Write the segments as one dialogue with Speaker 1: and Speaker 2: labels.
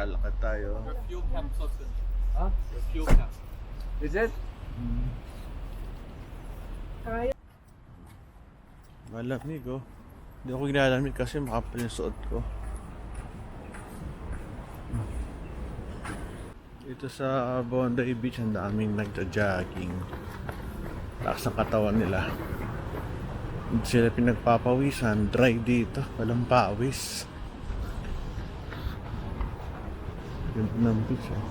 Speaker 1: Lalakad tayo.
Speaker 2: Your fuel cap is also.
Speaker 3: Huh?
Speaker 2: Your fuel cap.
Speaker 3: Is it?
Speaker 1: Malamig oh. Hindi ako ginalamig kasi makapal yung suot ko. Ito sa Bondi Beach, ang daming nagja-jogging. Lakas ng katawan nila. Hindi sila pinagpapawisan. Dry dito. Walang pawis. Ganda ng beach oh.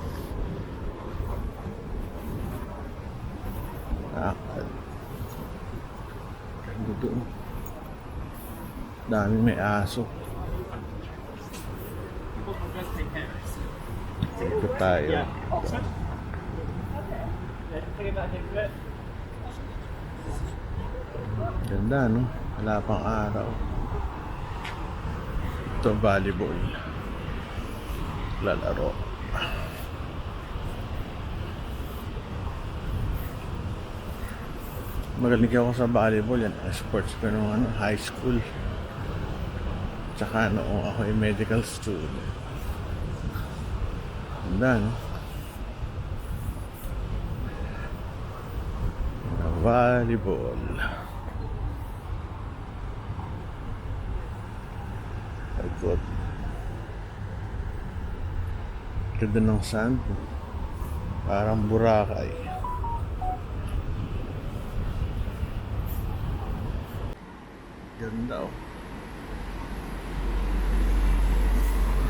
Speaker 1: Lakad. Ganda doon. Dami may aso. Ito tayo. Ganda no? Wala pang araw. Ito volleyball. Lalaro. Magaling ako sa volleyball yan. Sports ko nung high school. Tsaka noong ako ay medical student. Ganda, no? Volleyball. Agad. Ganda ng sand. Parang Boracay. Ganda, oh.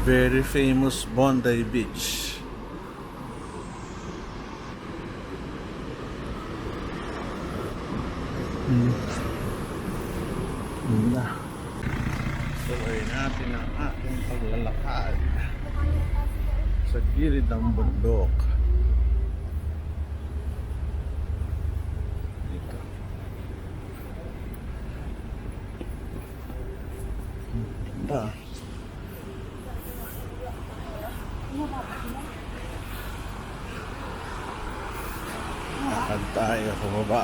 Speaker 1: Very famous Bondi Beach. Ganda. Tuloy natin ang ating paglalakad sa gilid ng bundok. Dito. Ganda. Lakad tayo sa baba.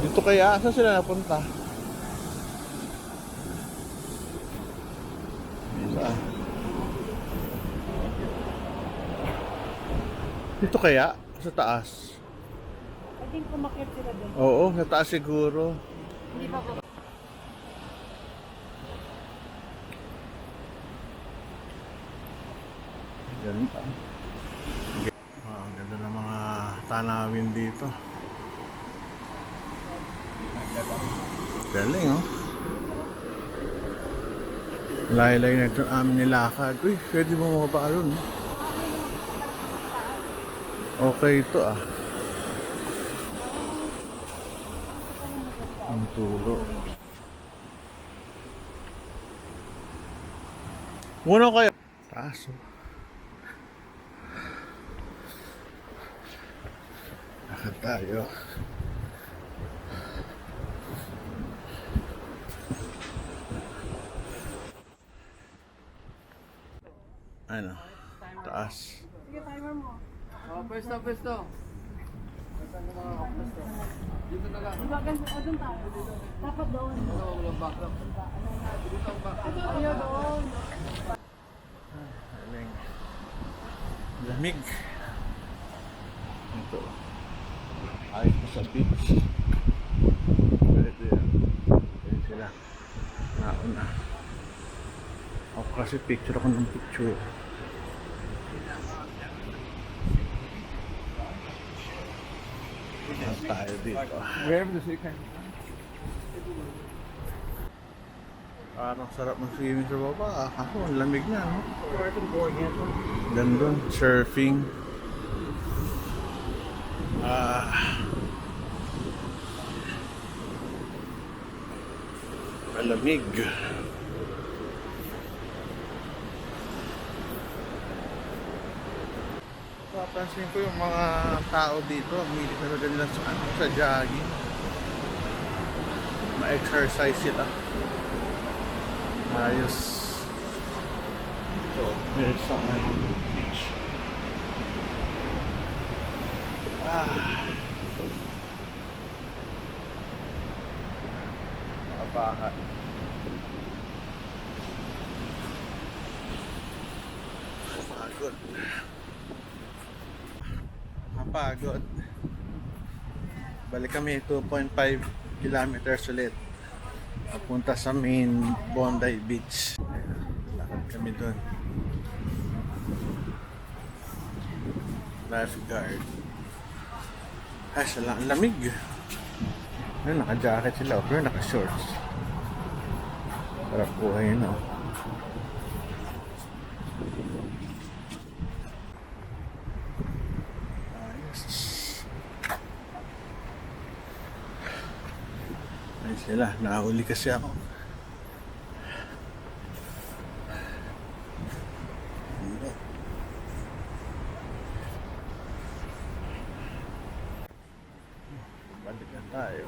Speaker 1: Dito kaya? Saan sila napunta? Dito kaya? Sa taas?
Speaker 4: I think umakyat sila doon.
Speaker 1: Oo, sa taas siguro.
Speaker 4: Hindi ba po?
Speaker 1: Ganda. Ang ganda ng mga tanawin dito. Galing oh. Layo-layo na ito amin nilakad. Uy, pwede mo mababa yun. Okay ito ah. Ang tulo. Muna kayo. Taas oh. Lakad tayo. Ano? Taas.
Speaker 4: Sige, timer mo.
Speaker 3: Oh, pwesto. Pwesto dito na lang.
Speaker 4: Doon tayo. Dapat doon.
Speaker 3: Walang backdrop. Dito ang back.
Speaker 4: Ayaw doon.
Speaker 1: Galing. Lamig. Ito. Ayos pa sa beach. Pwede yan. Pwede sila. Nauna. Ako kasi picture ako ng picture. Saan tayo dito?
Speaker 3: Wherever the sea can.
Speaker 1: Parang sarap mag-swimming sa baba. Ako, ang lamig na, no? Gandun, surfing. Malamig. Papansin ko yung mga tao dito, milit na nila sa jogging. Ma-exercise sila. Ayos. So, there's some beach. Kabahan. Pagod. Mapagod. Balik kami 2.5 kilometers ulit. Papunta sa main Bondi Beach. Lakad kami doon. Lifeguard. Ay, sala ang lamig. Ayun, naka-jacket sila. Pero naka-shorts. Sarap buhay yun, oh. Ayun sila, nahuli kasi ako. Balikan tayo.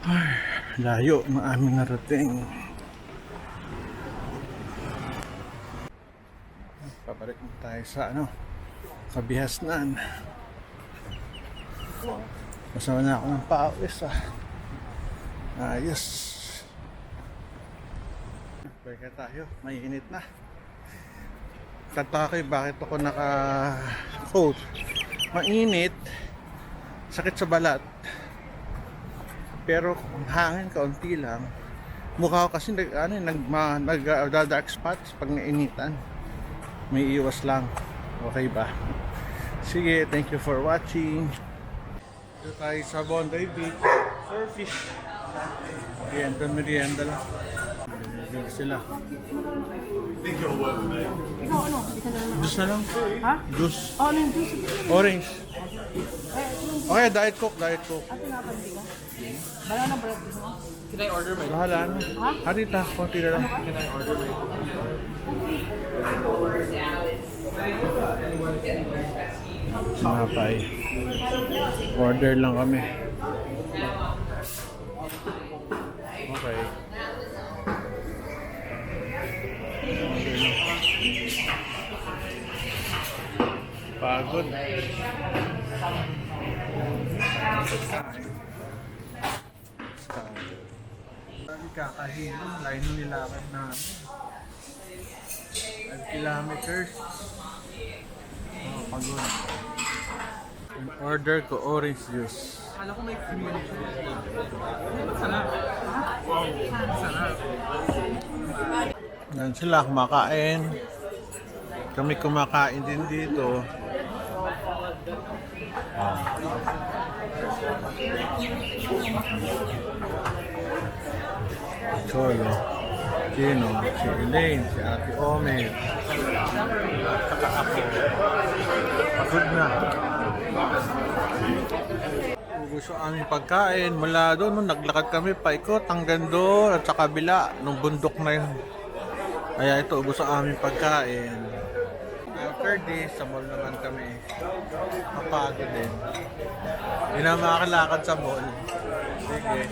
Speaker 1: Ay, layo ng aming narating. Pabalik na tayo sa Kabihasnan. Masama na ako ng pawis Ayos. Balik tayo, mainit na. Kanta ko bakit ako naka-coat. Mainit, sakit sa balat. Pero hangin kaunti lang. Mukha ko kasi nag-dark spots pag nainitan. May iwas lang. Okay ba? Sige, thank you for watching. Dito tayo sa Bondi Beach. Surfish. Merienda lang. Dito sila.
Speaker 4: Ikaw ano? Hindi ka na lang.
Speaker 1: Juice na lang.
Speaker 4: Ha?
Speaker 1: Juice.
Speaker 4: Oh, ano yung juice?
Speaker 1: Orange. Okay, Diet Coke. Diet Coke.
Speaker 4: Ate nga pa, hindi ka? Banana bread mo?
Speaker 2: Can I order my
Speaker 1: Bahala na.
Speaker 4: Ha?
Speaker 1: Harita, konti na lang.
Speaker 2: Can I order my
Speaker 1: Sinapay. Order lang kami. Okay. Pagod. Kakahilo, line ng nilakad namin. 5 kilometers. Oh, pagod. Yung order ko, orange juice.
Speaker 2: Akala ko may cream milk. Masarap. Wow, masarap.
Speaker 1: Yan sila kumakain. Kami kumakain din dito. Cholo, Chino, si Elaine, si Ate Omer. Pagod na. Ubus yung aming pagkain. Mula doon, nung naglakad kami paikot hanggang doon at sa kabila, nung bundok na yun. Kaya ito, ubus ang aming pagkain. After this, sa mall naman kami. Mapagod din. Hindi na makakalakad sa mall. Sige.